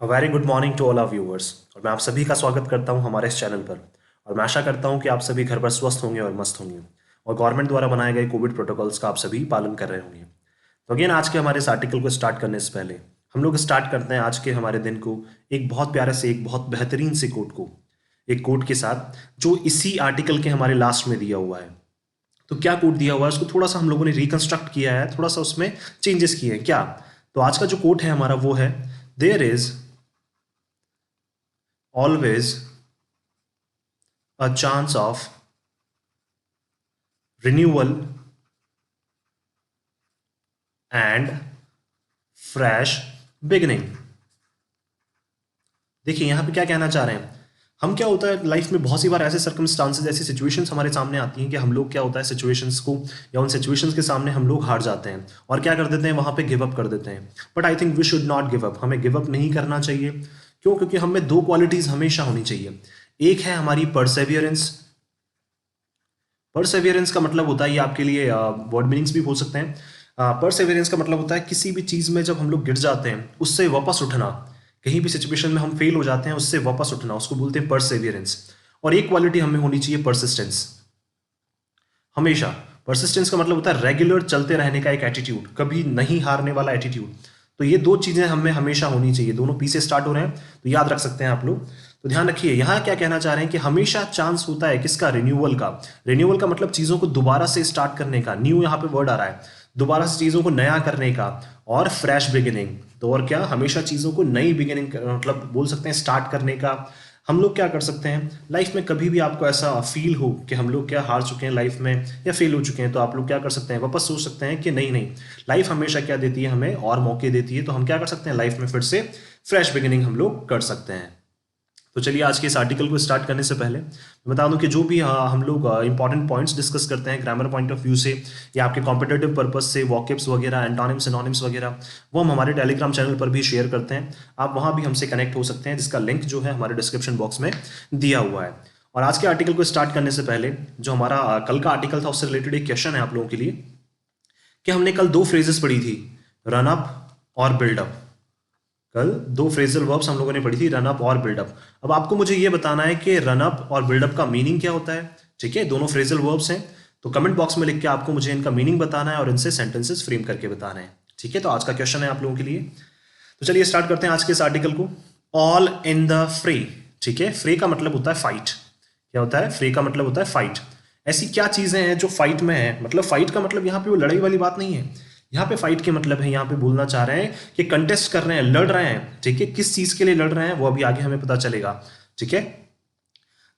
Very good morning to all our viewers. और मैं आप सभी का स्वागत करता हूं हमारे इस चैनल पर। और मैं आशा करता हूं कि आप सभी घर पर स्वस्थ होंगे और मस्त होंगे और गवर्नमेंट द्वारा बनाए गए कोविड प्रोटोकॉल्स का आप सभी पालन कर रहे होंगे। तो अगेन आज के हमारे इस आर्टिकल को स्टार्ट करने से पहले हम लोग स्टार्ट करते हैं आज के हमारे दिन को एक बहुत प्यारे से एक बहुत बेहतरीन से कोट को एक कोट के साथ जो इसी आर्टिकल के हमारे लास्ट में दिया हुआ है। तो क्या कोट दिया हुआ है उसको थोड़ा सा हम लोगों ने रिकंस्ट्रक्ट किया है, थोड़ा सा उसमें चेंजेस किए हैं। क्या? तो आज का जो कोट है हमारा वो है, there is always a chance of renewal and fresh beginning। देखिए यहां पे क्या कहना चाह रहे हैं हम। क्या होता है लाइफ में बहुत सी बार ऐसे सर्कमस्टांसेस, ऐसी सिचुएशंस हमारे सामने आती हैं कि हम लोग क्या होता है सिचुएशंस को या उन सिचुएशंस के सामने हम लोग हार जाते हैं और क्या कर देते हैं, वहां पे गिव अप कर देते हैं। But I think we should not give up. हमें गिव अप नहीं करना चाहिए। क्यों? क्योंकि हमें दो क्वालिटीज हमेशा होनी चाहिए। एक है हमारी परसेवियरेंस। परसेवियरेंस का मतलब होता है, ये आपके लिए वर्ड मीनिंग्स भी बोल सकते हैं। परसेवियरेंस का मतलब होता है किसी भी चीज में जब हम लोग गिर जाते हैं उससे वापस उठना। कहीं भी सिचुएशन में हम फेल हो जाते हैं उससे वापस उठना, उसको बोलते हैं परसेवियरेंस। और एक क्वालिटी हमें होनी चाहिए परसिस्टेंस। हमेशा परसिस्टेंस का मतलब होता है रेगुलर चलते रहने का एक एटीट्यूड, कभी नहीं हारने वाला एटीट्यूड। तो ये दो चीजें हमें हमेशा होनी चाहिए। दोनों पी से स्टार्ट हो रहे हैं तो याद रख सकते हैं आप लोग। तो ध्यान रखिए यहां क्या कहना चाह रहे हैं कि हमेशा चांस होता है किसका? रिन्यूअल का। रिन्यूअल का मतलब चीजों को दोबारा से स्टार्ट करने का। न्यू यहां पे वर्ड आ रहा है, दोबारा से चीजों को नया करने का। और फ्रेश बिगिनिंग, तो और क्या, हमेशा चीजों को नई बिगिनिंग मतलब बोल सकते हैं स्टार्ट करने का। हम लोग क्या कर सकते हैं लाइफ में, कभी भी आपको ऐसा फील हो कि हम लोग क्या हार चुके हैं लाइफ में या फेल हो चुके हैं, तो आप लोग क्या कर सकते हैं, वापस सोच सकते हैं कि नहीं नहीं, लाइफ हमेशा क्या देती है, हमें और मौके देती है। तो हम क्या कर सकते हैं, लाइफ में फिर से फ्रेश बिगिनिंग हम लोग कर सकते हैं। तो चलिए आज के इस आर्टिकल को स्टार्ट करने से पहले मैं बता दूं कि जो भी हम लोग इंपॉर्टेंट पॉइंट्स डिस्कस करते हैं ग्रामर पॉइंट ऑफ व्यू से या आपके कॉम्पिटेटिव पर्पस से, वॉकेब्स वगैरह, एंटोनिम्स, सिनोनिम्स वगैरह, वो हम हमारे टेलीग्राम चैनल पर भी शेयर करते हैं। आप वहां भी हमसे कनेक्ट हो सकते हैं, जिसका लिंक जो है हमारे डिस्क्रिप्शन बॉक्स में दिया हुआ है। और आज के आर्टिकल को स्टार्ट करने से पहले जो हमारा कल का आर्टिकल था उससे रिलेटेड एक क्वेश्चन है आप लोगों के लिए कि हमने कल दो फ्रेजेस पढ़ी थी, रन अप और बिल्डअप। कल दो फ्रेजल वर्ब्स हम लोगों ने पढ़ी थी, रन अप और बिल्डअप। अब आपको मुझे ये बताना है कि रन अप और बिल्डअप का मीनिंग क्या होता है। ठीक है, दोनों फ्रेजल वर्ब्स हैं, तो कमेंट बॉक्स में लिख के आपको मुझे इनका मीनिंग बताना है और इनसे सेंटेंसेस फ्रेम करके बताना है। ठीक है, तो आज का क्वेश्चन है आप लोगों के लिए। तो चलिए स्टार्ट करते हैं आज के इस आर्टिकल को। All in the fray. ठीक है, फ्रे का मतलब होता है फाइट। क्या होता है? फ्रे का मतलब होता है फाइट। ऐसी क्या चीजें हैं जो फाइट में है? मतलब फाइट का मतलब यहाँ पे वो लड़ाई वाली बात नहीं है। यहाँ पे फाइट के मतलब है, यहाँ पे बोलना चाह रहे हैं कि कंटेस्ट कर रहे हैं, लड़ रहे हैं। ठीक है, किस चीज के लिए लड़ रहे हैं वो अभी आगे हमें पता चलेगा। ठीक है,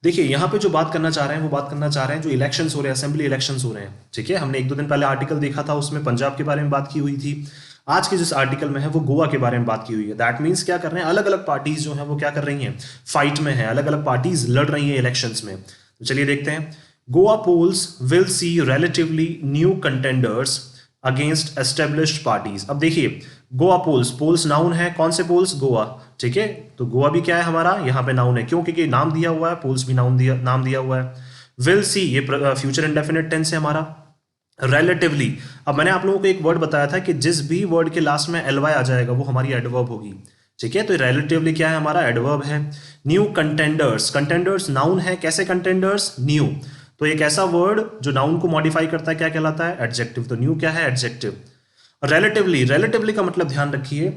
देखिए यहाँ पे जो बात करना चाह रहे हैं वो बात करना चाह रहे हैं जो इलेक्शंस हो रहे हैं, असेंबली इलेक्शंस हो रहे हैं। ठीक है, हमने एक दो दिन पहले आर्टिकल देखा था, उसमें पंजाब के बारे में बात की हुई थी। आज के जिस आर्टिकल में है वो गोवा के बारे में बात की हुई है। दैट मीन्स क्या कर रहे हैं, अलग अलग पार्टीज जो है वो क्या कर रही हैं, फाइट में है, अलग अलग पार्टीज लड़ रही हैं इलेक्शंस में। तो चलिए देखते हैं। Goa polls will see relatively new contenders against established parties. अब देखिए गोवा पोल्स, पोल्स नाउन है, कौन से पोल्स? गोवा। ठीक है, तो गोवा भी क्या है हमारा, यहाँ पे नाउन है। क्यों? क्योंकि नाम दिया हुआ है, पोल्स भी नाम दिया हुआ है। विल सी ये फ्यूचर इंडेफिनिट टेंस है हमारा। रिलेटिवली, अब मैंने आप लोगों को एक वर्ड बताया था कि जिस भी वर्ड के लास्ट में एलवाई आ जाएगा वो हमारी एडवर्ब होगी। ठीक है, तो रिलेटिवली क्या है हमारा, एडवर्ब है। न्यू कंटेंडर्स, कंटेंडर्स नाउन है, कैसे कंटेंडर्स? न्यू। तो एक ऐसा वर्ड जो नाउन को मॉडिफाई करता है क्या कहलाता है? एडजेक्टिव। तो न्यू क्या है? एडजेक्टिव। रिलेटिवली, रिलेटिवली का मतलब ध्यान रखिए,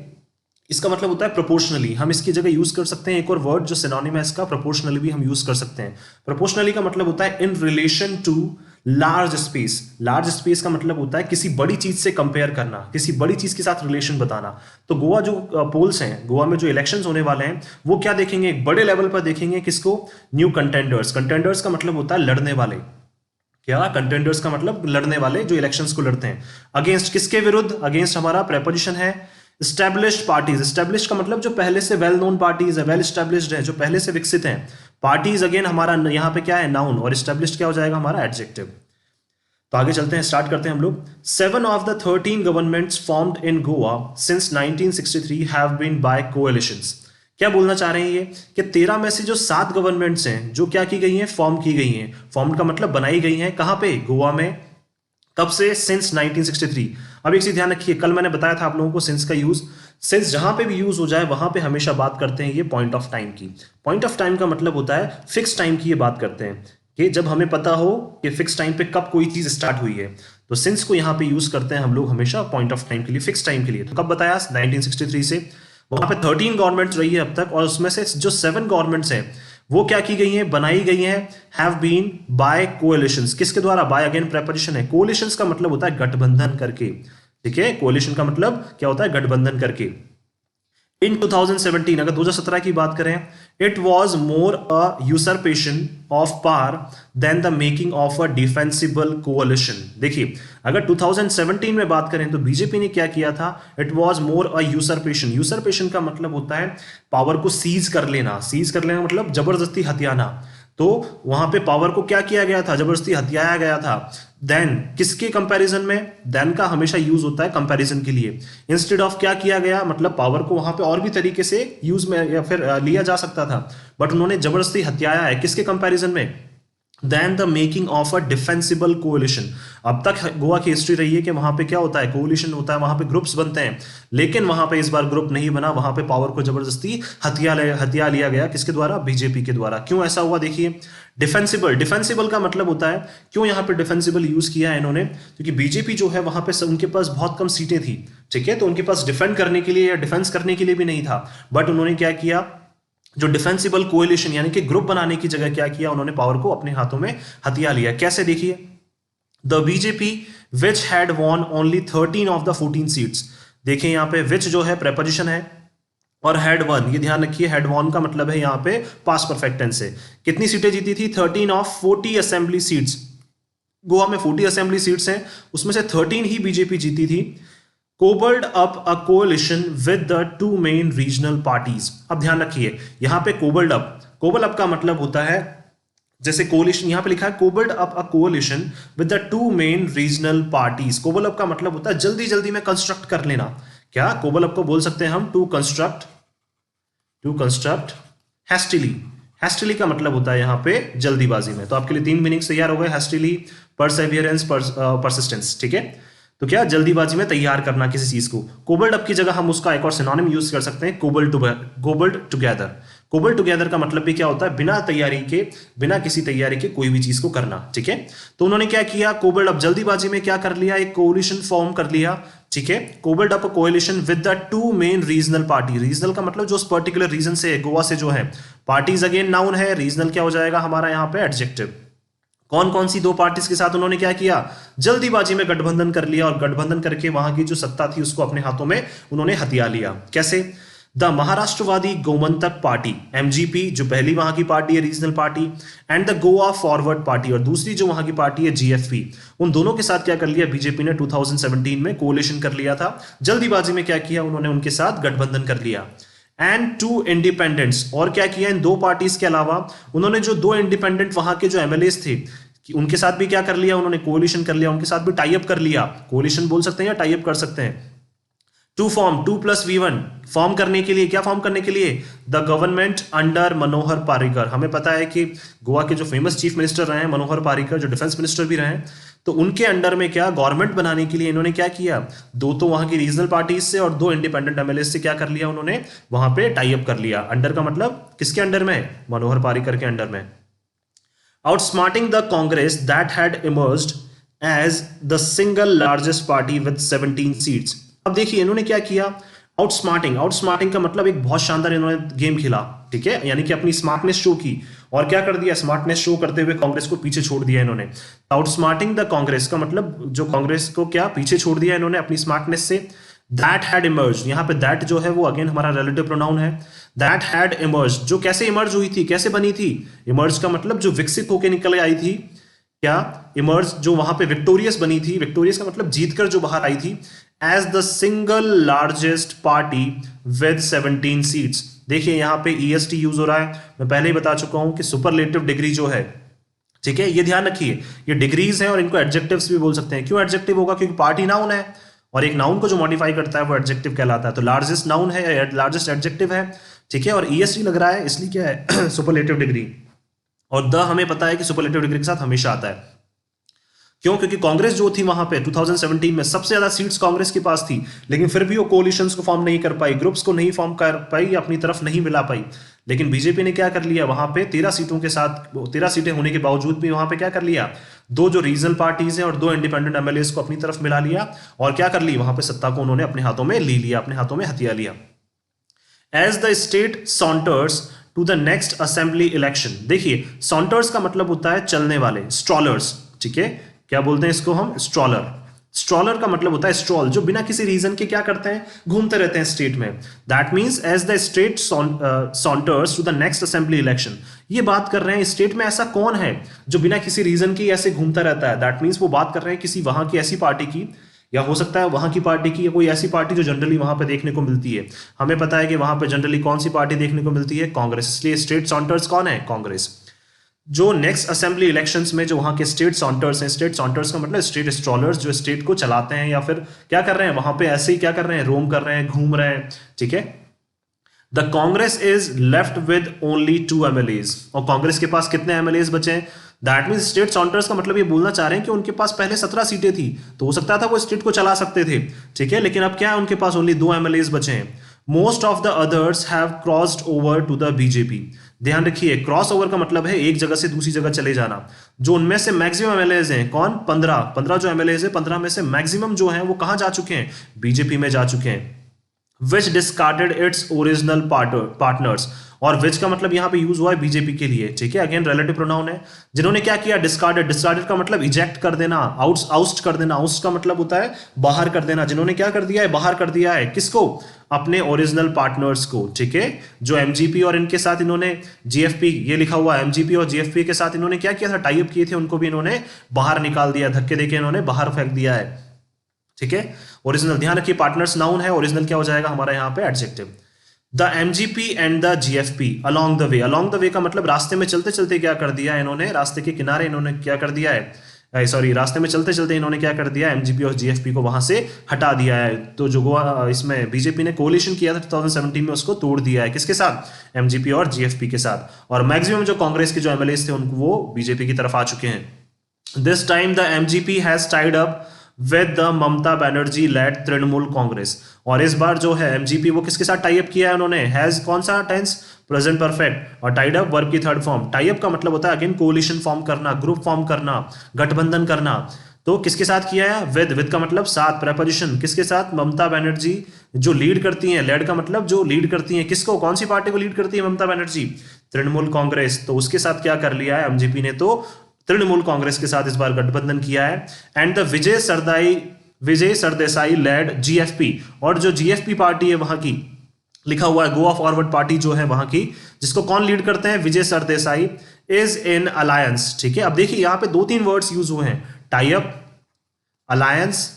इसका मतलब होता है प्रोपोर्शनली। हम इसकी जगह यूज कर सकते हैं एक और वर्ड जो सिनोनिम है इसका, प्रोपोर्शनली भी हम यूज कर सकते हैं। प्रोपोर्शनली का मतलब होता है in relation to large space. Large space का मतलब होता है किसी बड़ी चीज से कंपेयर करना, किसी बड़ी चीज के साथ रिलेशन बताना। तो गोवा जो पोल्स हैं, गोवा में जो इलेक्शंस होने वाले हैं वो क्या देखेंगे, एक बड़े लेवल पर देखेंगे किसको? New contenders. कंटेंडर्स का मतलब होता है लड़ने वाले। क्या? कंटेंडर्स का मतलब लड़ने वाले, जो इलेक्शंस को लड़ते हैं। अगेंस्ट किसके विरुद्ध? अगेंस्ट हमारा प्रेपोजिशन है स्टैब्लिश्ड पार्टीज। स्टैब्लिश्ड का मतलब जो पहले से वेल नोन पार्टीज है, वेल स्टैब्लिश्ड है, जो पहले से विकसित हैं। पार्टीज अगेन हमारा यहाँ पे क्या है, नाउन, और स्टैब्लिश्ड क्या हो जाएगा हमारा, एडजेक्टिव। तो आगे चलते हैं, स्टार्ट करते हैं हम लोग। 7 of the 13 governments formed in Goa since 1963 have been by coalitions. क्या बोलना चाह रहे हैं ये कि 13 में से जो 7 गवर्नमेंट्स हैं जो क्या की गई हैं, फॉर्म की गई हैं। फॉर्म का मतलब बनाई गई हैं, कहां पे? गोवा में। कब से? सिंस 1963। अब एक चीज ध्यान रखिए, कल मैंने बताया था आप लोगों को सिंस का यूज। सिंस जहां पे भी यूज हो जाए वहां पे हमेशा बात करते हैं ये पॉइंट ऑफ टाइम की। पॉइंट ऑफ टाइम का मतलब होता है फिक्स टाइम की ये बात करते हैं कि जब हमें पता हो कि फिक्स टाइम पे कब कोई चीज स्टार्ट हुई है, तो सिंस को यहाँ पे यूज करते हैं हम लोग हमेशा पॉइंट ऑफ टाइम के लिए, फिक्स टाइम के लिए। तो कब बताया? 1963 से। वहां पे 13 गवर्नमेंट्स रही है अब तक, और उसमें से जो 7 गवर्नमेंट्स हैं वो क्या की गई हैं, बनाई गई हैं, हैव बीन बाय कोएलिशंस। किसके द्वारा? बाय अगेन प्रेपोजिशन है। कोएलिशंस का मतलब होता है गठबंधन करके, ठीक है। कोएलिशन का मतलब क्या होता है? गठबंधन करके। इन 2017, अगर 2017 की बात करें, it was more a usurpation of power than the making of a defensible coalition. देखिए, अगर 2017 में बात करें तो बीजेपी ने क्या किया था? It was more a यूसरपेशन। यूसरपेशन का मतलब होता है पावर को सीज कर लेना। सीज कर लेना मतलब जबरदस्ती हथियाना। तो वहां पे पावर को क्या किया गया था? जबरदस्ती हथियाया गया था। देन किसके कंपैरिजन में? देन का हमेशा यूज होता है कंपैरिजन के लिए। इंस्टेड ऑफ क्या किया गया, मतलब पावर को वहां पे और भी तरीके से यूज में या फिर लिया जा सकता था, बट उन्होंने जबरदस्ती हथियाया है। किसके कंपैरिजन में? Than the making of a defensible coalition. अब तक गोवा की हिस्ट्री रही है कि वहां पे क्या होता है? कोalition होता है, वहां पे ग्रुप्स बनते हैं, लेकिन वहां पे इस बार ग्रुप नहीं बना, वहां पे पावर को जबरदस्ती हथिया लिया गया। किसके द्वारा? बीजेपी के द्वारा। क्यों ऐसा हुआ? देखिए, डिफेंसिबल, डिफेंसिबल का मतलब होता है, क्यों यहां पे डिफेंसिबल यूज किया है इन्होंने? क्योंकि बीजेपी जो है वहां पे उनके पास बहुत कम सीटें थी, ठीक है, तो उनके पास डिफेंड करने के लिए या डिफेंस करने के लिए भी नहीं था, बट उन्होंने क्या किया? जो डिफेंसिबल कोएलिशन यानी कि ग्रुप बनाने की जगह क्या किया? उन्होंने पावर को अपने हाथों में हथिया लिया। कैसे? देखिए, the BJP which had won only 13 of the 14 seats. देखिए यहां पे विच जो है प्रेपोजिशन है, और हैड वन, ये ध्यान रखिए, हैड वन का मतलब है यहां पे पास्ट परफेक्ट टेंस से। कितनी सीटें जीती थी? 13 ऑफ 40 असेंबली सीट्स। गोवा में 40 असेंबली सीट्स हैं, उसमें से 13 ही बीजेपी जीती थी। Cobbled up a coalition with the two main regional parties. अब ध्यान रखिए, यहां पे कोबल्ड अप, कोबल अप का मतलब होता है, जैसे कोलिशन यहां पे लिखा है, cobbled up a coalition with the two main regional parties. Cobble up का मतलब होता है जल्दी जल्दी में कंस्ट्रक्ट कर लेना। क्या कोबल अप को बोल सकते हैं हम? To construct हैस्टिली। हैस्टिली का मतलब होता है यहां पे जल्दीबाजी में। तो आपके लिए 3 मीनिंग्स तैयार हो गए, हैस्टिली, परसेवियरेंस, परसिस्टेंस, ठीक है। तो क्या? जल्दीबाजी में तैयार करना किसी चीज को। कोबल्ड अप की जगह हम उसका एक और सिनोनिम यूज कर सकते हैं, कोबल्ड टुगेदर। कोबल्ड टुगेदर का मतलब भी क्या होता है? बिना किसी तैयारी के कोई भी चीज को करना, ठीक है। तो उन्होंने क्या किया? कोबल्ड अप, जल्दीबाजी में क्या कर लिया? एक कोalition फॉर्म कर लिया, ठीक है। Cobbled up a coalition with the two main regional party. Regional का मतलब जो उस पर्टिकुलर रीजन से, गोवा से जो है। पार्टीज अगेन नाउन है, रीजनल क्या हो जाएगा हमारा यहाँ पे? एडजेक्टिव। कौन कौन सी 2 पार्टीज के साथ उन्होंने क्या किया? जल्दीबाजी में गठबंधन कर लिया, और गठबंधन करके वहां की जो सत्ता थी उसको अपने हाथों में उन्होंने हथिया लिया। कैसे? The Maharashtrawadi Gomantak party, MGP, जो पहली वहां की पार्टी है regional party, and the Goa forward party, और दूसरी जो वहां की पार्टी है जीएफपी, उन दोनों के साथ क्या कर लिया बीजेपी ने? 2017 में कोalition कर लिया था। जल्दीबाजी में क्या किया उन्होंने? उनके साथ गठबंधन कर लिया। एंड 2 इंडिपेंडेंट्स, और क्या किया इन 2 पार्टीज के अलावा? उन्होंने जो 2 इंडिपेंडेंट वहां के जो एमएलएस थे, कि उनके साथ भी क्या कर लिया उन्होंने? कोalition कर लिया, उनके साथ भी टाई अप कर लिया। कोalition बोल सकते हैं या टाई अप कर सकते हैं। टू फॉर्म 2+V1, फॉर्म करने के लिए, क्या फॉर्म करने के लिए? द गवर्नमेंट अंडर मनोहर पारिकर। हमें पता है कि गोवा के जो फेमस चीफ मिनिस्टर रहे हैं मनोहर पारिकर, जो डिफेंस मिनिस्टर भी रहे हैं, तो उनके अंडर में क्या गवर्नमेंट बनाने के लिए इन्होंने क्या किया? 2 तो वहां की रीजनल पार्टीज से और 2 इंडिपेंडेंट एमएलए से क्या कर लिया उन्होंने? वहां पे टाई अप कर लिया। अंडर का मतलब किसके अंडर में? मनोहर पारिकर के अंडर में। outsmarting the Congress that had emerged as the single largest party with 17 seats। अब देखिए इन्होंने क्या किया? आउटस्मार्टिंग का मतलब एक बहुत शानदार इन्होंने गेम खेला, ठीक है, यानी कि अपनी स्मार्टनेस शो की, और क्या कर दिया? स्मार्टनेस शो करते हुए कांग्रेस को पीछे छोड़ दिया इन्होंने। आउटस्मार्टिंग द कांग्रेस का मतलब जो कांग्रेस को क्या पीछे छोड़ दिया इन्होंने अपनी स्मार्टनेस से। दैट हैड इमर्ज, यहां पे दैट जो है वो अगेन हमारा रिलेटिव प्रोनाउन है। दैट हैड इमर्ज, जो कैसे इमर्ज हुई थी, कैसे बनी थी? इमर्ज का मतलब जो विकसित होकर निकल आई थी। क्या? इमर्ज जो वहां पे विक्टोरियस बनी थी, विक्टोरियस का मतलब जीतकर जो बाहर आई थी, as the single largest party with 17 seats. देखिए यहां पे ईएसटी यूज हो रहा है, मैं पहले ही बता चुका हूं कि सुपरलेटिव डिग्री जो है, ठीक है, ये ध्यान रखिए, ये डिग्रीज हैं और इनको एडजेक्टिव्स भी बोल सकते हैं। क्यों एडजेक्टिव होगा? क्योंकि पार्टी नाउन है, और एक नाउन को जो मॉडिफाई करता है वो एडजेक्टिव कहलाता है। तो लार्जेस्ट नाउन है, लार्जेस्ट एडजेक्टिव है, ठीक है, और ईएसटी लग रहा है इसलिए क्या है? Superlative degree. और द हमें पता है कि सुपरलेटिव डिग्री के साथ हमेशा आता है। क्यों? क्योंकि कांग्रेस जो थी वहां पे 2017 में सबसे ज्यादा सीट्स कांग्रेस के पास थी, लेकिन फिर भी वो कोलिशंस को फॉर्म नहीं कर पाई, ग्रुप्स को नहीं फॉर्म कर पाई, अपनी तरफ नहीं मिला पाई। लेकिन बीजेपी ने क्या कर लिया वहां पे 13 सीटों के साथ, 13 सीटें होने के बावजूद भी वहां पे क्या कर लिया, दो जो रीजनल पार्टीज हैं और दो इंडिपेंडेंट एमएलएस को अपनी तरफ मिला लिया और क्या कर ली, वहां पे सत्ता को उन्होंने अपने हाथों में ले लिया, अपने हाथों में हथिया लिया। As the state saunters to the next assembly election, देखिए सॉन्टर्स का मतलब होता है चलने वाले, स्ट्रॉलर्स, ठीक है, क्या बोलते हैं इसको हम, स्ट्रॉलर। स्ट्रॉलर का मतलब होता है स्ट्रॉल, जो बिना किसी रीजन के क्या करते हैं, घूमते रहते हैं स्टेट में। That means as the state saunters to the next assembly election, ये बात कर रहे हैं स्टेट में ऐसा कौन है जो बिना किसी रीजन के ऐसे घूमता रहता है। दैट मींस वो बात कर रहे हैं किसी वहां की ऐसी पार्टी की, या हो सकता है वहां की पार्टी की, या कोई ऐसी पार्टी जो जनरली वहां पे देखने को मिलती है। हमें पता है कि वहां पे जनरली कौन सी पार्टी देखने को मिलती है, कांग्रेस, इसलिए स्टेट सॉन्टर्स कौन है, कांग्रेस। जो नेक्स्ट असेंबली इलेक्शंस में जो वहां के स्टेट सॉन्टर्स हैं, स्टेट सॉन्टर्स का मतलब स्टेट स्ट्रॉलर्स, जो स्टेट को चलाते हैं या फिर क्या कर रहे हैं वहां पे ऐसे ही क्या कर रहे हैं, रोम कर रहे हैं, घूम रहे हैं, ठीक है। The Congress is left with only 2 MLAs, और कांग्रेस के पास कितने एमएलएज बचे हैं, दैट मीन स्टेट सॉन्टर्स का मतलब ये बोलना चाह रहे हैं कि उनके पास पहले 17 सीटें थी, तो हो सकता था वो स्टेट को चला सकते थे, ठीक है, लेकिन अब क्या है, उनके पास ओनली 2 एमएलएज बचे हैं। Most of the others have crossed over to the BJP, ध्यान रखिए क्रॉस ओवर का मतलब है एक जगह से दूसरी जगह चले जाना। जो उनमें से मैक्सिमम एमएलएज हैं, कौन, 15 जो एमएलएज है, 15 में से मैक्सिमम जो है वो कहां जा चुके हैं, बीजेपी में जा चुके हैं। विच डिस्कार्डेड इट्स ओरिजिनल पार्टनर्स, और विच का मतलब यहां पे यूज हुआ है बीजेपी के लिए, ठीक है, अगेन रिलेटिव प्रोनाउन है। जिन्होंने क्या किया, डिस्कार्डेड, डिस्कार्डेड का मतलब इजेक्ट कर देना, आउस्ट कर देना, आउस्ट का मतलब होता है बाहर कर देना। जिन्होंने क्या कर दिया है, बाहर कर दिया है, किसको, अपने ओरिजिनल पार्टनर्स को, ठीक है, जो एमजीपी और इनके साथ इन्होंने जीएफपी, ये लिखा हुआ एमजीपी और जीएफपी के साथ इन्होंने क्या किया था, टाई अप किए थे, उनको भी इन्होंने बाहर निकाल दिया, धक्के देके इन्होंने बाहर फेंक दिया है, ठीक है। ओरिजिनल, ध्यान रखिए पार्टनर्स नाउन है, ओरिजिनल क्या हो जाएगा हमारा यहाँ पे adjective. The MGP and the GFP along the way, along the way का मतलब रास्ते में चलते चलते क्या कर दिया इन्होंने, रास्ते के किनारे इन्होंने क्या कर दिया है, सॉरी रास्ते में चलते चलते इन्होंने क्या कर दिया, एमजीपी और जीएफपी को वहां से हटा दिया है। तो जो इसमें बीजेपी ने कोलिशन किया था 2017 में, उसको तोड़ दिया है, किसके साथ, एमजीपी और जीएफपी के साथ। और मैक्सिमम जो कांग्रेस के जो एमएलए थे उनको वो बीजेपी की तरफ आ चुके हैं। This time the MGP has tied up with the Mamata Banerjee led Trinamool Congress, और इस बार जो है एमजीपी वो किसके साथ टाई अप किया है उन्होंने, हैज कौन सा टेंस, प्रेजेंट परफेक्ट, और टाइड अप वर्ब की थर्ड फॉर्म। टाई अप का मतलब होता है अगेन कोलिशन फॉर्म करना, ग्रुप फॉर्म करना, गठबंधन करना। तो किसके साथ किया है, विद का मतलब साथ, प्रेपोजिशन, किसके साथ, ममता बनर्जी जो लीड करती हैं, लेड का मतलब जो लीड करती हैं, किसको, कौन सी पार्टी को लीड करती है ममता बनर्जी, तृणमूल कांग्रेस। तो उसके साथ क्या कर लिया है एमजीपी ने, तो तृणमूल कांग्रेस के साथ इस बार गठबंधन किया है। And the Vijay Sardesai led GFP, और जो जीएफपी पार्टी है वहां की, लिखा हुआ है गोवा फॉरवर्ड पार्टी जो है वहां की, जिसको कौन लीड करते हैं, विजय सरदेसाई, इज इन अलायंस, ठीक है। अब देखिए यहां पे 2-3 वर्ड्स यूज हुए हैं, टाई अप, अलायंस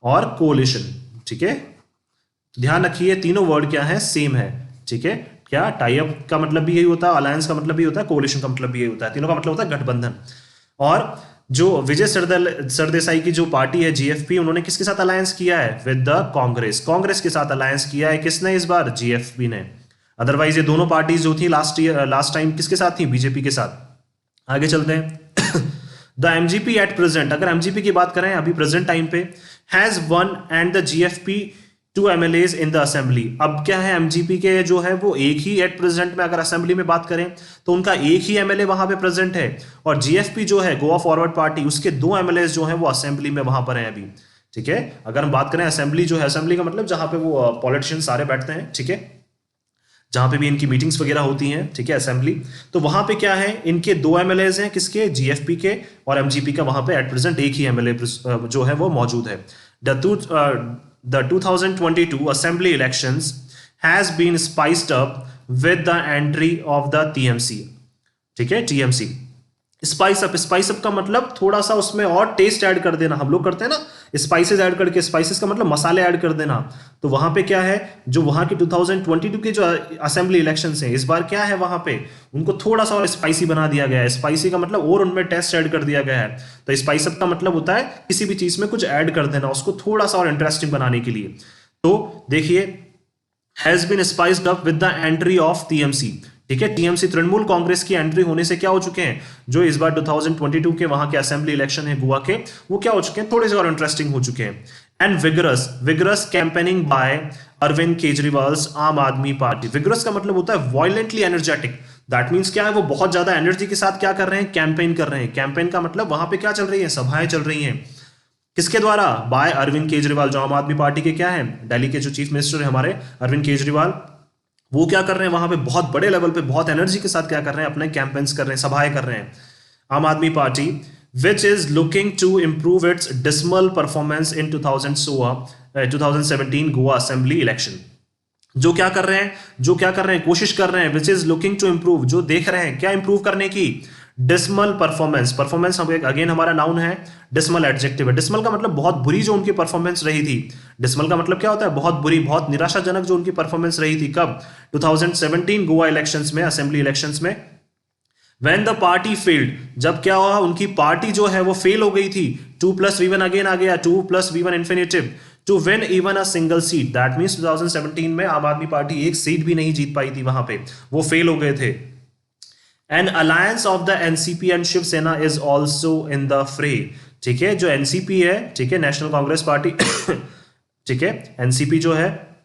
और कोलिशन, ठीक है। ध्यान रखिए तीनों वर्ड क्या है, सेम है, ठीक है। क्या, टाई अप का मतलब भी यही होता है, अलायंस का मतलब भी होता है, कोलिशन का मतलब भी यही होता है, तीनों का मतलब होता है गठबंधन। और जो विजय सरदेसाई की जो पार्टी है जीएफपी, उन्होंने किसके साथ अलायंस किया है, विद द कांग्रेस, कांग्रेस के साथ अलायंस किया है, किसने इस बार, जीएफपी ने। अदरवाइज ये दोनों पार्टीज जो थी लास्ट टाइम किसके साथ थी, बीजेपी के साथ। आगे चलते हैं। द एमजीपी एट प्रेजेंट, अगर एमजीपी की बात करें अभी प्रेजेंट टाइम पे, has one and the GFP 2 MLAs in the assembly. अब क्या है, एमजीपी के जो है वो एक ही एट प्रेजेंट में, अगर असेंबली में बात करें तो उनका एक ही एमएलए वहां पे प्रेजेंट है, और जीएफपी जो है गोवा फॉरवर्ड पार्टी, उसके 2 एमएलए जो है वो असेंबली में वहां पर हैं अभी, ठीक है। अगर हम बात करें असेंबली जो है, असेंबली का मतलब जहां पे वो पॉलिटिशियन सारे बैठते हैं, ठीक है, जहां पे भी इनकी मीटिंग्स वगैरह होती हैं, ठीक है, असेंबली। तो वहां पे क्या है, इनके 2 एमएलएज हैं, किसके, जीएफपी के, और एमजीपी का वहां पे एट प्रेजेंट एक ही एमएलए जो है वो मौजूद है। The 2022 assembly elections has been spiced up with the entry of the TMC, ठीक है, TMC। स्पाइस अप का मतलब थोड़ा सा उसमें और टेस्ट ऐड कर देना, हम लोग करते हैं ना स्पाइसेस ऐड करके, स्पाइसेस का मतलब मसाले ऐड कर देना। तो वहां पे क्या है, जो वहां के 2022 के जो असेंबली इलेक्शंस हैं, इस बार क्या है वहां पे उनको थोड़ा सा और स्पाइसी बना दिया गया है। स्पाइसी का मतलब और उनमें टेस्ट ऐड कर दिया गया है। तो स्पाइस अप का मतलब होता है किसी भी चीज में कुछ ऐड कर देना, उसको थोड़ा सा और इंटरेस्टिंग बनाने के लिए। तो देखिए, has been spiced up with the entry of TMC. ठीक है, टीएमसी तृणमूल कांग्रेस की एंट्री होने से क्या हो चुके हैं, जो इस बार 2022 के वहां के असेंबली इलेक्शन है गोवा के, वो क्या हो चुके हैं, थोड़े से और इंटरेस्टिंग हो चुके हैं। And vigorous campaigning by Arvind Kejriwal's Aam Aadmi party. Vigorous का मतलब होता है वायलेंटली एनर्जेटिक, दैट मींस क्या है, वो बहुत ज्यादा एनर्जी के साथ क्या कर रहे हैं, कैंपेन कर रहे हैं। कैंपेन का मतलब वहां पे क्या चल रही है, सभाएं चल रही हैं, किसके द्वारा, बाय अरविंद केजरीवाल, जो आम आदमी पार्टी के क्या है, दिल्ली के जो चीफ मिनिस्टर है हमारे अरविंद केजरीवाल, वो क्या कर रहे हैं वहां पे बहुत बड़े लेवल पे बहुत एनर्जी के साथ क्या कर रहे हैं, अपने कैंपेन्स कर रहे हैं, सभाएं कर रहे हैं। Aam Aadmi Party which is looking to improve its dismal performance in 2017 Goa assembly election. जो क्या कर रहे हैं, कोशिश कर रहे हैं, which is looking to improve, जो देख रहे हैं क्या इंप्रूव करने की, डिसमल परफॉर्मेंस। परफॉर्मेंस हम अगेन हमारा नाउन है, डिसमल एडजेक्टिव है। डिसमल का मतलब बहुत बुरी जो उनकी परफॉर्मेंस रही थी। डिसमल का मतलब क्या होता है, बहुत बुरी, बहुत निराशाजनक जो उनकी परफॉर्मेंस रही थी। कब, 2017 गोवा इलेक्शंस में, असेंबली इलेक्शंस में। When the party failed, जब क्या हुआ, उनकी पार्टी जो है वो फेल हो गई थी। 2+V1 अगेन आ गया, 2+V1 infinitive, to win even a single seat. That means 2017 में आम आदमी पार्टी एक सीट भी नहीं जीत पाई थी, वहां पे वो फेल हो गए थे। An alliance of the NCP and Shiv Sena is also in the fray. ठीक है, जो एनसीपी है, ठीक है, नेशनल कांग्रेस पार्टी ठीक है, एनसीपी जो है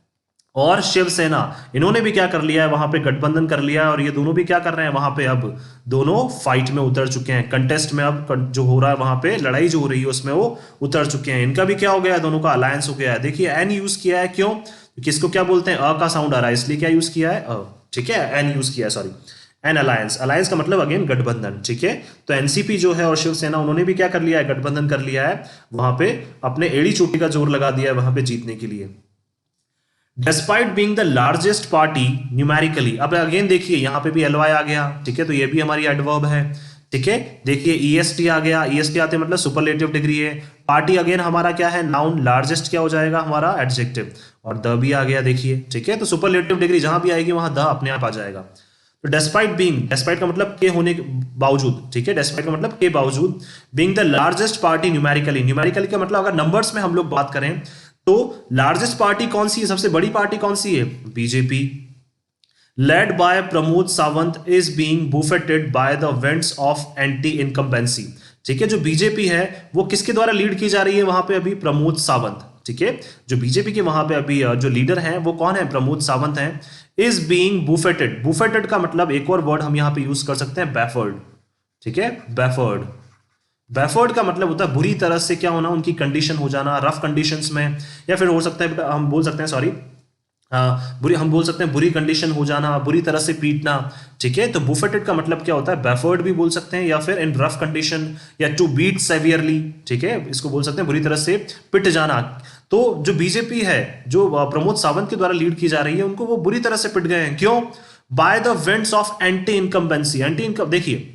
और शिवसेना, इन्होंने भी क्या कर लिया है, वहां पे गठबंधन कर लिया है, और ये दोनों भी क्या कर रहे हैं, वहां पे अब दोनों फाइट में उतर चुके हैं, कंटेस्ट में। अब जो हो रहा है वहां पे लड़ाई जो हो रही है उसमें वो उतर चुके हैं। इनका भी क्या हो गया है, दोनों का अलायंस हो गया है। देखिए एन यूज किया है, क्यों, किसको क्या बोलते हैं, अ का साउंड आ रहा है, इसलिए क्या यूज किया है, अ। ठीक है, एन यूज किया है, सॉरी, एन अलायंस। अलायंस का मतलब अगेन गठबंधन। ठीक है, तो एनसीपी जो है और शिवसेना, उन्होंने भी क्या कर लिया है, गठबंधन कर लिया है, वहां पे अपने एड़ी चोटी का जोर लगा दिया है वहां पे जीतने के लिए। Despite being the largest party numerically. अब अगेन देखिए यहां पे भी एलवाई आ गया, ठीक है, तो ये भी हमारी एडवर्ब है। ठीक है, देखिए ईएसटी आ गया, ईएसटी आते मतलब सुपरलेटिव डिग्री है। पार्टी अगेन हमारा क्या है, नाउन, लार्जेस्ट क्या हो जाएगा हमारा एडजेक्टिव, और द भी आ गया, देखिए। ठीक है, तो सुपरलेटिव डिग्री जहां भी आएगी वहां द अपने आप आ जाएगा। तो डेस्पाइट बीइंग, डेस्पाइट का मतलब के होने के बावजूद, ठीक है, डेस्पाइट का मतलब के बावजूद, being the largest party numerically. Numerically का मतलब अगर नंबर्स में हम लोग बात करें तो लार्जेस्ट पार्टी कौन सी है, सबसे बड़ी पार्टी कौन सी है, BJP. Led by Pramod Sawant is being buffeted by the winds of anti incumbency. ठीक है, जो बीजेपी है वो किसके द्वारा लीड की जा रही है वहां पे अभी, प्रमोद सावंत। ठीक है, जो बीजेपी के वहां पे अभी जो लीडर हैं वो कौन है, प्रमोद सावंत हैं। इज बीइंग बुफेटेड, बुफेटेड का मतलब एक और वर्ड हम यहां पे यूज कर सकते हैं, बैफर्ड। ठीक है, बैफर्ड। बैफर्ड का मतलब होता है बुरी तरह से क्या होना, उनकी कंडीशन हो जाना, रफ कंडीशंस में, या फिर हो सकता है हम बोल सकते हैं, सॉरी, हम बोल सकते हैं बुरी कंडीशन हो जाना, बुरी तरह से पीटना। ठीक है, तो बुफेटेड का मतलब क्या होता है, बैफर्ड भी बोल सकते हैं, या फिर इन रफ कंडीशन, या टू बीट सेवियरली। ठीक है, इसको बोल सकते हैं बुरी तरह से पिट जाना। तो जो बीजेपी है, जो प्रमोद सावंत के द्वारा लीड की जा रही है, उनको वो बुरी तरह से पिट गए हैं, क्यों, bye the winds of anti incumbency. Anti income, देखिए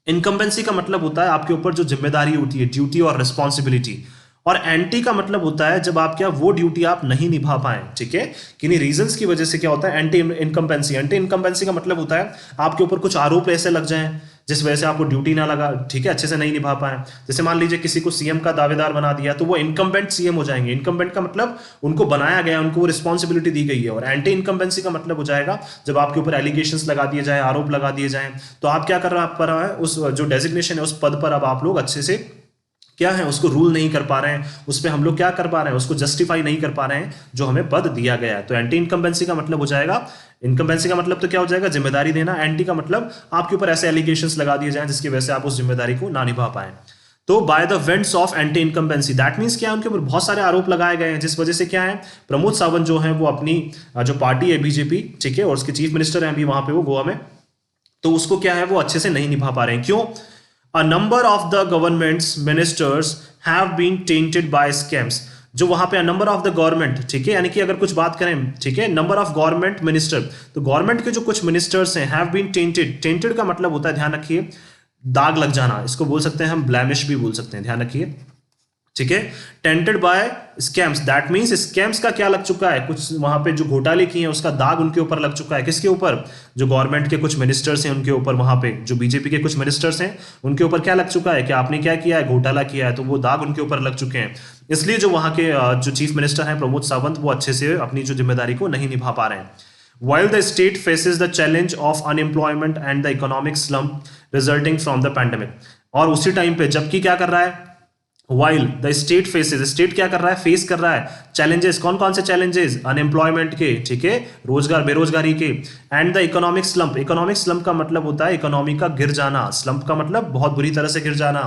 इनकम्बेंसी का मतलब होता है आपके ऊपर जो जिम्मेदारी होती है, ड्यूटी और रिस्पॉन्सिबिलिटी, और एंटी का मतलब होता है जब आप क्या वो ड्यूटी आप नहीं निभा पाए। ठीक है, किन्हीं रीजंस की वजह से क्या होता है, एंटी इनकम्बेंसी। एंटी इनकम्बेंसी का मतलब होता है आपके ऊपर कुछ आरोप ऐसे लग जाएं जिस वजह से आपको ड्यूटी ना लगा, ठीक है, अच्छे से नहीं निभा पाए। जैसे मान लीजिए किसी को सीएम का दावेदार बना दिया तो वो इनकम्बेंट सीएम हो जाएंगे। इनकम्बेंट का मतलब उनको बनाया गया, उनको वो रिस्पॉन्सिबिलिटी दी गई है। और एंटी इनकम्बेंसी का मतलब हो जाएगा जब आपके ऊपर एलिगेशंस लगा दिए जाए, आरोप लगा दिए जाए, तो आप क्या कर रहा है, उस जो डेजिग्नेशन है उस पद पर अब आप लोग अच्छे से क्या है उसको रूल नहीं कर पा रहे हैं, उस पर हम लोग क्या कर पा रहे हैं, उसको जस्टिफाई नहीं कर पा रहे हैं जो हमें पद दिया गया है। तो एंटी इनकम्बेंसी का मतलब हो जाएगा, इनकम्बेंसी का मतलब तो क्या हो जाएगा, जिम्मेदारी देना। एंटी का मतलब आपके ऊपर ऐसे एलिगेशंस लगा दिए जाएं जिसकी वजह से आप उस जिम्मेदारी को ना निभा पाए। तो bye the winds of anti incumbency, that means क्या है, उनके ऊपर बहुत सारे आरोप लगाए गए हैं जिस वजह से क्या है, प्रमोद सावंत जो है वो अपनी जो पार्टी है बीजेपी, ठीक है, और उसके चीफ मिनिस्टर हैं अभी वहां पे वो गोवा में, तो उसको क्या है वो अच्छे से नहीं निभा पा रहे हैं। क्यों, A number of the government's ministers have been tainted by scams। जो वहां पे नंबर ऑफ द गवर्नमेंट, ठीक है, यानी कि अगर कुछ बात करें, ठीक है, नंबर ऑफ गवर्नमेंट मिनिस्टर, तो गवर्नमेंट के जो कुछ मिनिस्टर्स हैं, हैव बीन टेंटेड। टेंटेड का मतलब होता है, ध्यान रखिए, दाग लग जाना, इसको बोल सकते हैं हम ब्लैमिश भी बोल सकते हैं, ध्यान रखिए। ठीक है, tainted by scams, that means scams का क्या लग चुका है, कुछ वहां पे जो घोटाले किए हैं उसका दाग उनके ऊपर लग चुका है। किसके ऊपर, जो गवर्नमेंट के कुछ मिनिस्टर्स हैं उनके ऊपर, वहां पे जो बीजेपी के कुछ मिनिस्टर्स हैं उनके ऊपर क्या लग चुका है कि आपने क्या किया है, घोटाला किया है, तो वो दाग उनके ऊपर लग चुके हैं। इसलिए जो वहां के जो चीफ मिनिस्टर हैं प्रमोद सावंत, वो अच्छे से अपनी जो जिम्मेदारी को नहीं निभा पा रहे हैं। while the state faces the challenge of unemployment and the economic slump resulting from the pandemic। और उसी टाइम पे जबकि क्या कर रहा है, while the state faces, state क्या कर रहा है, फेस कर रहा है चैलेंजेस। कौन कौन से चैलेंजेस, अनएम्प्लॉयमेंट के, ठीक है, रोजगार बेरोजगारी के, and the economic slump. Economic slump का मतलब होता है इकोनॉमी का गिर जाना, स्लंप का मतलब बहुत बुरी तरह से गिर जाना,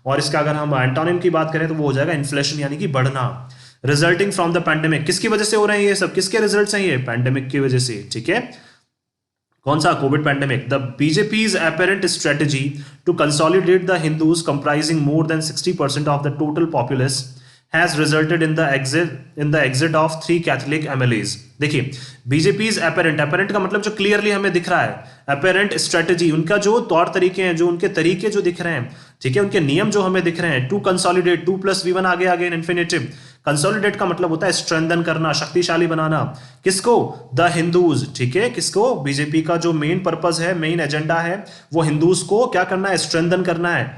और इसका अगर हम एंटोनिम की बात करें तो वो हो जाएगा इन्फ्लेशन, यानी कि बढ़ना। रिजल्टिंग फ्रॉम द पैंडेमिक, किसकी वजह से हो रहे हैं ये सब, किसके रिजल्ट्स हैं ये, पैंडेमिक की वजह से, ठीक है, कौन सा, COVID pandemic. The BJP's apparent strategy to consolidate the Hindus comprising more than 60% of the total populace has resulted in the exit of 3 Catholic MLAs। देखिए बीजेपीज apparent का मतलब जो क्लियरली हमें दिख रहा है, apparent strategy उनका जो तौर तरीके हैं, जो उनके तरीके जो दिख रहे हैं, ठीक है, उनके नियम जो हमें दिख रहे हैं, टू कंसोलिडेट, 2+V1 आगे आगे इन्फिनेटिव। कंसोलिडेट का मतलब होता है स्ट्रेंथन करना, शक्तिशाली बनाना, किसको, द हिंदूज, ठीक है, किसको, बीजेपी का जो मेन पर्पस है, मेन एजेंडा है, वो हिंदूज को क्या करना है, स्ट्रेंथन करना है,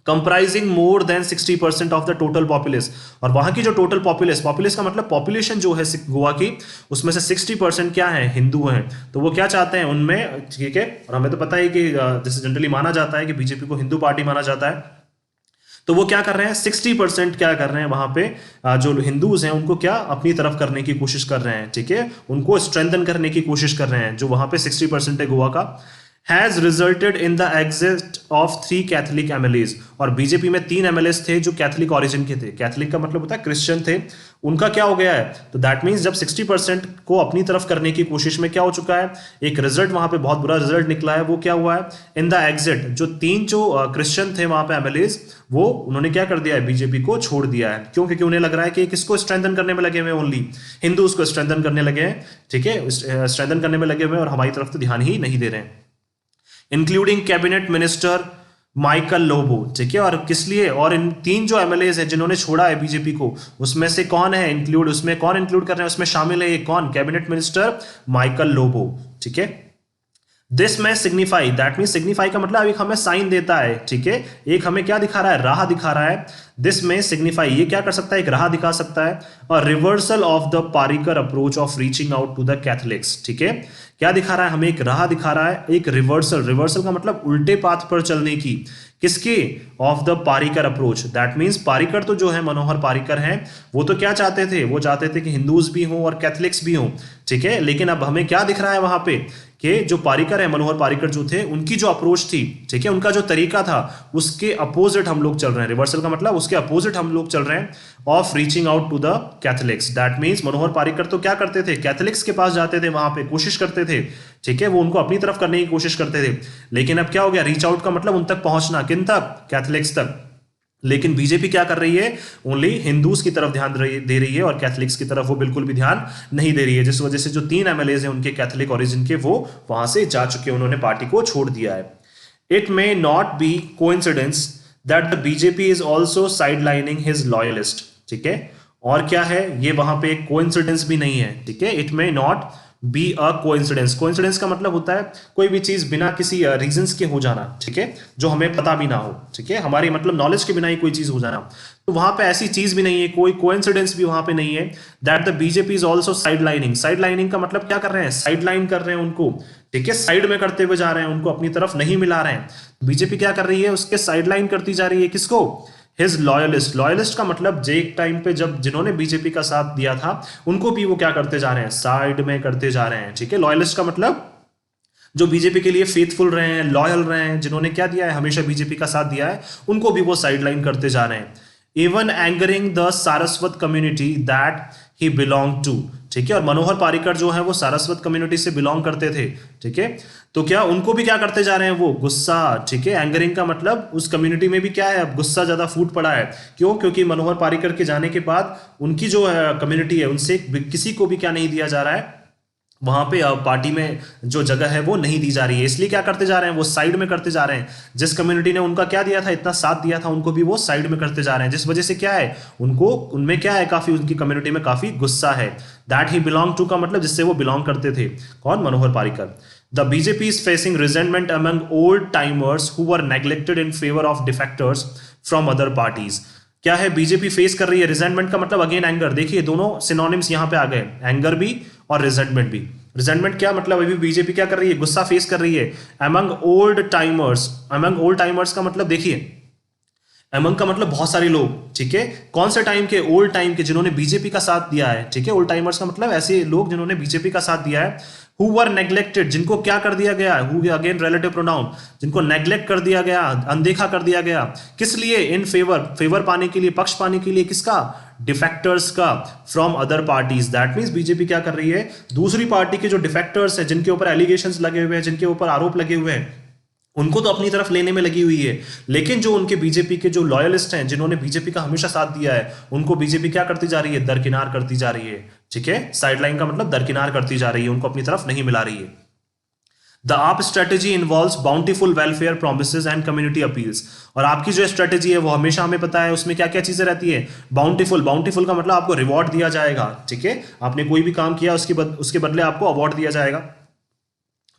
comprising more than 60% of the total populace. और वहां की जो टोटल पॉपुलेस का मतलब पॉपुलेशन जो है गोवा की, उसमें से 60% क्या है, हिंदू हैं। तो वो क्या चाहते हैं उनमें, ठीक है, और हमें तो पता है कि जैसे जनरली माना जाता है कि बीजेपी को हिंदू पार्टी माना जाता है, तो वो क्या कर रहे हैं, 60% क्या कर रहे हैं वहां पे, जो हिंदूज हैं उनको क्या अपनी तरफ करने की कोशिश कर रहे हैं, ठीक है, उनको स्ट्रेंथन करने की कोशिश कर रहे हैं, जो वहां पे 60% है गोवा का। Has resulted in the exit of 3 Catholic MLAs. और बीजेपी में 3 एमएलएज थे जो कैथलिक ओरिजिन के थे, कैथलिक का मतलब होता है क्रिश्चियन थे, उनका क्या हो गया है, तो दैट मीन्स जब 60% को अपनी तरफ करने की कोशिश में क्या हो चुका है, एक रिजल्ट वहां पे बहुत बुरा रिजल्ट निकला है, वो क्या हुआ है, इन द एग्जिट, जो 3 जो क्रिश्चियन थे वहां पे एमएलएज, वो उन्होंने क्या कर दिया है, बीजेपी को छोड़ दिया है। क्यों, क्योंकि उन्हें लग रहा है कि किसको स्ट्रेंथन करने में लगे हुए, ओनली हिंदूज को स्ट्रेंथन करने लगे हैं, ठीक है, स्ट्रेंथन करने में लगे हुए, और हमारी तरफ तो ध्यान ही नहीं दे रहे हैं। Including cabinet minister Michael Lobo, ठीक है, और किस लिए, और इन 3 जो एमएलएज हैं जिन्होंने छोड़ा है बीजेपी को, उसमें से कौन है इंक्लूड, उसमें कौन इंक्लूड कर रहे हैं, उसमें शामिल है ये कौन, कैबिनेट मिनिस्टर माइकल लोबो, ठीक है। दिस में सिग्निफाई, दैट मीन सिग्निफाई का मतलब एक हमें साइन देता है, ठीक है, एक हमें क्या दिखा रहा है, राह दिखा रहा है। दिस में सिग्निफाई, ये क्या कर सकता है, एक राह दिखा सकता है। और reversal of the Parrikar approach of reaching out to the Catholics, ठीक है, क्या दिखा रहा है, हमें एक राह दिखा रहा है, एक रिवर्सल का मतलब उल्टे पाथ पर चलने की, किसके, of the Parrikar approach. That means Parrikar तो जो है मनोहर पारिकर हैं, वो तो क्या चाहते थे, वो चाहते थे कि हिंदूज भी हों और कैथलिक्स भी हों, ठीक है, लेकिन अब हमें क्या दिख रहा है वहां पे, कि जो पारिकर है, मनोहर पारिकर जो थे, उनकी जो अप्रोच थी, ठीक है, उनका जो तरीका था, उसके अपोजिट हम लोग चल रहे हैं। रिवर्सल का मतलब उसके अपोजिट हम लोग चल रहे हैं, of reaching out to the Catholics. That means Manohar Parrikar तो क्या करते थे, कैथलिक्स के पास जाते थे, वहां पे कोशिश करते थे, ठीक है, वो उनको अपनी तरफ करने की कोशिश करते थे, लेकिन अब क्या हो गया, रीच आउट का मतलब उन तक पहुंचना, किन तक, कैथलिक्स तक। लेकिन बीजेपी क्या कर रही है, ओनली हिंदूज की तरफ ध्यान दे रही है, और कैथलिक्स की तरफ वो बिल्कुल भी ध्यान नहीं दे रही है, जिस वजह से जो 3 एमएलएज हैं उनके कैथलिक ओरिजिन के, वो वहां से जा चुके हैं, उन्होंने पार्टी को छोड़ दिया है। It may not be coincidence that the BJP is also sidelining his loyalist, ठीक है, और क्या है, ये वहां पे एक कोइंसिडेंस भी नहीं है, ठीक है, it may not be a coincidence. Coincidence का मतलब होता है कोई भी चीज बिना किसी रीजंस के हो जाना, ठीक है, जो हमें पता भी ना हो, ठीक है, हमारी मतलब नॉलेज के बिना ही कोई चीज हो जाना, तो वहां पे ऐसी चीज भी नहीं है, कोई कोइंसिडेंस भी वहां पे नहीं है। That the BJP is also sidelining, sidelining का मतलब क्या कर रहे हैं, साइडलाइन कर रहे हैं उनको, ठीक है, साइड में करते हुए जा रहे हैं, उनको अपनी तरफ नहीं मिला रहे हैं। बीजेपी क्या कर रही है, उसके साइडलाइन करती जा रही है, किसको, हिज लॉयलिस्ट। लॉयलिस्ट का मतलब जे एक टाइम पे जब जिन्होंने बीजेपी का साथ दिया था, उनको भी वो क्या करते जा रहे हैं, साइड में करते जा रहे हैं, ठीक है। लॉयलिस्ट का मतलब जो बीजेपी के लिए फेथफुल रहे हैं, लॉयल रहे हैं, जिन्होंने क्या दिया है, हमेशा बीजेपी का साथ दिया है, उनको भी वो साइडलाइन करते जा रहे हैं। Even angering the Saraswat community that he belong to, ठीक है, और मनोहर पारिकर जो है वो सारस्वत कम्युनिटी से बिलोंग करते थे, ठीक है, तो क्या उनको भी क्या करते जा रहे हैं, वो गुस्सा, ठीक है, एंगरिंग का मतलब उस कम्युनिटी में भी क्या है, अब गुस्सा ज्यादा फूट पड़ा है। क्यों, क्योंकि मनोहर पारिकर के जाने के बाद उनकी जो कम्युनिटी है, उनसे किसी को भी क्या नहीं दिया जा रहा है, वहां पे पार्टी में जो जगह है वो नहीं दी जा रही है, इसलिए क्या करते जा रहे हैं, वो साइड में करते जा रहे हैं। जिस कम्युनिटी ने उनका क्या दिया था, इतना साथ दिया था, उनको भी वो साइड में करते जा रहे हैं, जिस वजह से क्या है, उनको उनमें क्या है, काफी उनकी कम्युनिटी में काफी गुस्सा है। दैट ही बिलोंग टू का मतलब जिससे वो बिलोंग करते थे, कौन, Manohar Parrikar. The BJP is facing resentment among old timers who were neglected in favour of defectors from other parties. क्या है, बीजेपी फेस कर रही है रिजेंटमेंट का मतलब अगेन एंगर। देखिए दोनों सिनोनिम्स यहां पे आ गए, एंगर भी और रिजेंटमेंट भी। रिजेंटमेंट क्या मतलब, अभी बीजेपी क्या कर रही है, गुस्सा फेस कर रही है among old timers. Among old timers का मतलब देखिए, अमंग का मतलब बहुत सारे लोग, ठीक है, कौन से टाइम के, ओल्ड टाइम के, जिन्होंने बीजेपी का साथ दिया है, ठीक है। ओल्ड टाइमर्स का मतलब ऐसे लोग जिन्होंने बीजेपी का साथ दिया है। हु वर नेग्लेक्टेड, जिनको क्या कर दिया गया, हु अगेन रिलेटिव प्रोनाउन, जिनको नेग्लेक्ट कर दिया गया, अनदेखा कर दिया गया, किस लिए, इन फेवर, फेवर पाने के लिए, पक्ष पाने के लिए, किसका, डिफेक्टर्स का, from other parties. That means BJP क्या कर रही है, दूसरी पार्टी के जो डिफेक्टर्स है, जिनके ऊपर एलिगेशंस लगे हुए हैं, जिनके ऊपर आरोप लगे हुए हैं, उनको तो अपनी तरफ लेने में लगी हुई है, लेकिन जो उनके बीजेपी के जो लॉयलिस्ट हैं, जिन्होंने बीजेपी का हमेशा साथ दिया है, उनको बीजेपी क्या करती जा रही है, दरकिनार करती जा रही है, ठीक है। साइडलाइन का मतलब दरकिनार करती जा रही है, उनको अपनी तरफ नहीं मिला रही है। द आप strategy involves bountiful welfare promises and community appeals. और आपकी जो स्ट्रेटेजी है वो हमेशा हमें पता है उसमें क्या क्या चीजें रहती है, बाउंटीफुल, बाउंटीफुल का मतलब आपको रिवॉर्ड दिया जाएगा, ठीक है, आपने कोई भी काम किया उसके बदले आपको अवार्ड दिया जाएगा।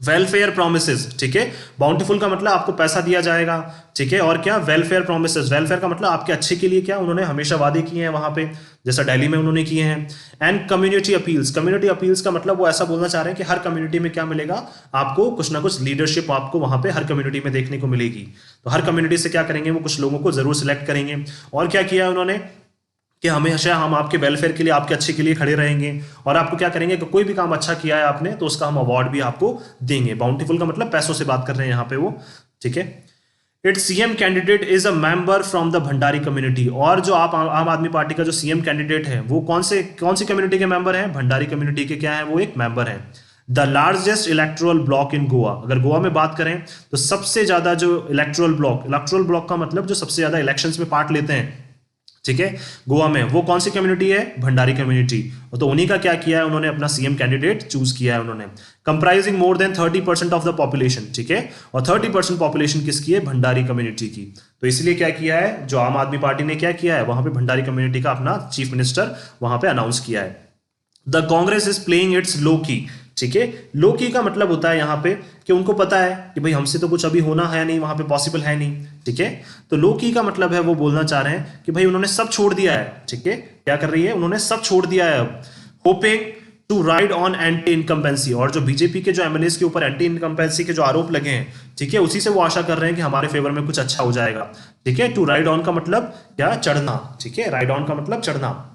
वेलफेयर प्रोमिसेस, ठीक है, बाउंटीफुल का मतलब आपको पैसा दिया जाएगा, ठीक है, और क्या, वेलफेयर प्रोमिसेस, वेलफेयर का मतलब आपके अच्छे के लिए क्या उन्होंने हमेशा वादे किए हैं वहां पे, जैसा दिल्ली में उन्होंने किए हैं। And community appeals, community appeals का मतलब वो ऐसा बोलना चाह रहे हैं कि हर कम्युनिटी में क्या मिलेगा आपको, कुछ ना कुछ लीडरशिप आपको वहां पे हर कम्युनिटी में देखने को मिलेगी। तो हर कम्युनिटी से क्या करेंगे, वो कुछ लोगों को जरूर सिलेक्ट करेंगे। और क्या किया उन्होंने कि हमेशा हम आपके वेलफेयर के लिए, आपके अच्छे के लिए खड़े रहेंगे, और आपको क्या करेंगे कि कोई भी काम अच्छा किया है आपने तो उसका हम अवार्ड भी आपको देंगे। बाउंटीफुल का मतलब पैसों से बात कर रहे हैं यहाँ पे वो, ठीक है। It's CM candidate is a member from the Bhandari community. और जो आप आम आदमी पार्टी का जो सीएम कैंडिडेट है वो कौन सी कम्युनिटी के मेंबर है, भंडारी कम्युनिटी के क्या है, वो एक मेंबर है। The largest electoral block in Goa, अगर गोवा में बात करें तो सबसे ज्यादा जो इलेक्ट्रोल ब्लॉक का मतलब जो सबसे ज्यादा इलेक्शंस में पार्ट लेते हैं, ठीक है, गोवा में, वो कौन सी कम्युनिटी है, भंडारी कम्युनिटी। तो उन्हीं का क्या किया है उन्होंने, अपना सीएम कैंडिडेट चूज किया है उन्होंने। Comprising more than 30% of the population, ठीक है, और 30% पॉपुलेशन किसकी है, भंडारी कम्युनिटी की। तो इसलिए क्या किया है, जो आम आदमी पार्टी ने क्या किया है, वहां पे भंडारी कम्युनिटी का अपना चीफ मिनिस्टर वहां पे अनाउंस किया है। The Congress is playing its low key, ठीक है, लो की का मतलब होता है यहां पे कि उनको पता है कि भाई हमसे तो कुछ अभी होना है नहीं, वहां पे पॉसिबल है नहीं, ठीक है। तो लो की का मतलब है वो बोलना चाह रहे हैं कि भाई उन्होंने सब छोड़ दिया है, ठीक है, क्या कर रही है, उन्होंने सब छोड़ दिया है अब। Hoping to ride on anti incumbency, और जो बीजेपी के जो एमएलएस के ऊपर एंटी इनकम्पेंसी के जो आरोप लगे हैं, ठीक है, उसी से वो आशा कर रहे हैं कि हमारे फेवर में कुछ अच्छा हो जाएगा, ठीक है। टू राइड ऑन का मतलब क्या, चढ़ना, ठीक है, राइड ऑन का मतलब चढ़ना।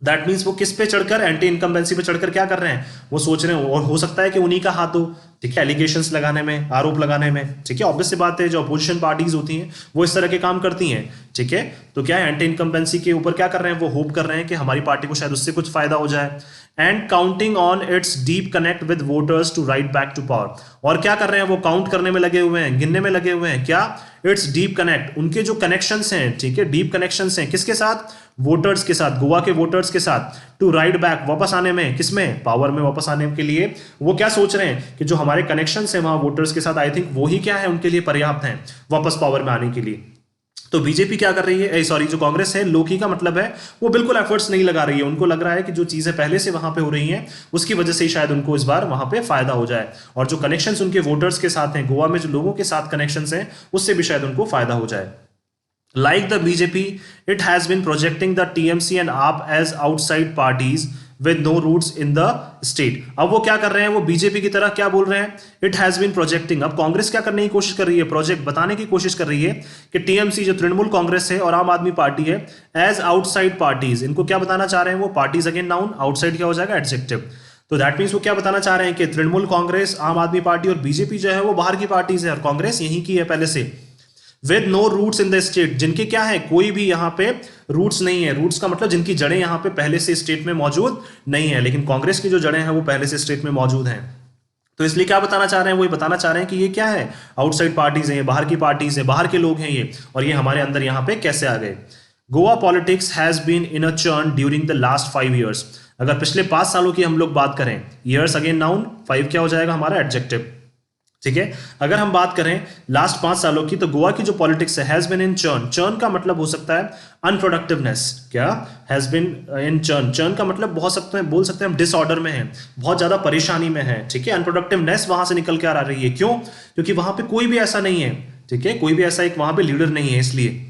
दैट मीन्स वो किस पे चढ़कर, एंटी इनकम्बेंसी पे चढ़कर क्या कर रहे हैं, वो सोच रहे हैं, और हो सकता है कि उन्हीं का हाथ हो, ठीक है, एलिगेशंस लगाने में, आरोप लगाने में, ठीक है। ऑब्वियस सी बात है, जो अपोजिशन पार्टीज होती हैं वो इस तरह के काम करती हैं, ठीक है। तो क्या है, एंटी इनकम्बेंसी के ऊपर क्या कर रहे हैं, वो होप कर रहे हैं कि हमारी पार्टी को शायद उससे कुछ फायदा हो जाए। And counting on its deep connect with voters to ride back to power, और क्या कर रहे हैं, वो काउंट करने में लगे हुए हैं, गिनने में लगे हुए हैं, क्या, इट्स डीप कनेक्ट, उनके जो कनेक्शंस हैं, ठीक है, डीप कनेक्शंस हैं, किसके साथ, वोटर्स के साथ, गोवा के वोटर्स के साथ, टू राइट बैक, वापस आने में, किसमें, पावर में वापस आने के लिए। वो क्या सोच रहे हैं कि जो हमारे कनेक्शंस हैं वहां वोटर्स के साथ, आई थिंक वो ही क्या है, उनके लिए पर्याप्त हैं वापस पावर में आने के लिए। तो बीजेपी क्या कर रही है, सॉरी, जो कांग्रेस है, लोकी का मतलब है वो बिल्कुल एफर्ट्स नहीं लगा रही है। उनको लग रहा है कि जो चीजें पहले से वहां पे हो रही हैं उसकी वजह से ही शायद उनको इस बार वहां पे फायदा हो जाए, और जो कनेक्शंस उनके वोटर्स के साथ हैं, गोवा में जो लोगों के साथ कनेक्शंस हैं, उससे भी शायद उनको फायदा हो जाए। Like the BJP, it has been projecting the TMC and AAP as outside parties with no roots in the state. अब वो क्या कर रहे हैं, वो बीजेपी की तरह क्या बोल रहे हैं, it has been projecting। अब कांग्रेस क्या करने की कोशिश कर रही है, प्रोजेक्ट बताने की कोशिश कर रही है कि टीएमसी जो तृणमूल कांग्रेस है और आम आदमी पार्टी है, एज आउटसाइड पार्टीज, इनको क्या बताना चाह रहे हैं वो, पार्टीज अगेन नाउन, आउटसाइड क्या हो जाएगा, एडजेक्टिव। तो दैट मीन्स वो क्या बताना चाह रहे हैं कि तृणमूल कांग्रेस, आम आदमी पार्टी और बीजेपी जो है वो बाहर की पार्टीज है, और कांग्रेस यहीं की है पहले से। With no roots in the state, जिनके क्या है, कोई भी यहाँ पे रूट्स नहीं है। रूट्स का मतलब जिनकी जड़ें यहाँ पे पहले से स्टेट में मौजूद नहीं है, लेकिन कांग्रेस की जो जड़ें हैं वो पहले से स्टेट में मौजूद हैं। तो इसलिए क्या बताना चाह रहे हैं, वो ये बताना चाह रहे हैं कि ये क्या है, आउटसाइड पार्टीज हैं, ये बाहर की पार्टीज है, बाहर के लोग हैं ये, और ये हमारे अंदर यहाँ पे कैसे आ गए। Goa politics has been in a churn during the last 5 years। अगर पिछले 5 सालों की हम लोग बात करें, ईयर्स अगेन नाउन, 5 क्या हो जाएगा हमारा, एडजेक्टिव, ठीक है। अगर हम बात करें लास्ट 5 सालों की, तो गोवा की जो पॉलिटिक्स है, has been in churn. Churn का मतलब हो सकता है अनप्रोडक्टिवनेस, क्या, has been in churn. Churn का मतलब बहुत सकते हैं, बोल सकते हैं हम डिसऑर्डर में है, बहुत ज्यादा परेशानी में है, ठीक है। अनप्रोडक्टिवनेस वहां से निकल के आ रही है, क्यों, क्योंकि वहां पे कोई भी ऐसा नहीं है, ठीक है, कोई भी ऐसा एक वहां पे लीडर नहीं है, इसलिए।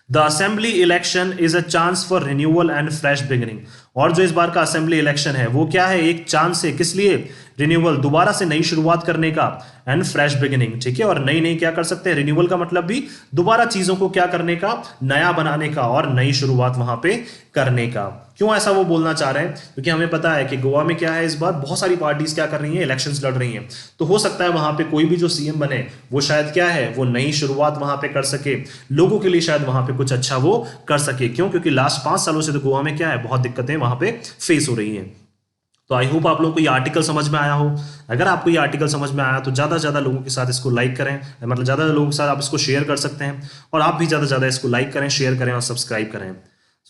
The assembly election is a chance for renewal and fresh beginning. और जो इस बार का असेंबली इलेक्शन है वो क्या है, एक चांस है किस लिए, रिन्यूअल, दोबारा से नई शुरुआत करने का, एंड फ्रेश बिगिनिंग, ठीक है। और नई नई क्या कर सकते हैं, रिन्यूअल का मतलब भी दोबारा चीजों को क्या करने का, नया बनाने का और नई शुरुआत वहां पे करने का। क्यों ऐसा वो बोलना चाह रहे हैं, क्योंकि हमें पता है कि गोवा में क्या है, इस बार बहुत सारी पार्टीज क्या कर रही हैं, इलेक्शंस लड़ रही हैं। तो हो सकता है वहां पे कोई भी जो सीएम बने वो शायद क्या है, वो नई शुरुआत वहां पे कर सके, लोगों के लिए शायद वहां पे कुछ अच्छा वो कर सके। क्यों, क्योंकि लास्ट 5 सालों से तो गोवा में क्या है, बहुत दिक्कतें वहां पे फेस हो रही हैं। तो आई होप आप लोगों को ये आर्टिकल समझ में आया हो। अगर आपको ये आर्टिकल समझ में आया तो ज़्यादा से ज़्यादा लोगों के साथ इसको लाइक करें, मतलब ज़्यादा लोगों के साथ आप इसको शेयर कर सकते हैं, और आप भी ज़्यादा से ज़्यादा इसको लाइक करें, शेयर करें और सब्सक्राइब करें।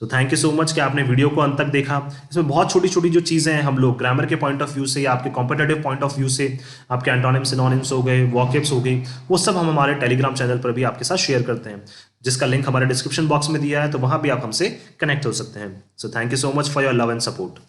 So thank you so much कि आपने वीडियो को अंत तक देखा। इसमें बहुत छोटी छोटी जो चीज़ें हैं, हम लोग ग्रामर के पॉइंट ऑफ व्यू से या आपके कॉम्पिटेटिव पॉइंट ऑफ व्यू से, आपके एंटोनिम्स सिनोनिम्स हो गए, वॉकेब्स हो गई, वो सब हम हमारे टेलीग्राम चैनल पर भी आपके साथ शेयर करते हैं, जिसका लिंक हमारे डिस्क्रिप्शन बॉक्स में दिया है, तो वहाँ भी आप हमसे कनेक्ट हो सकते हैं। So thank you so much for your love and support.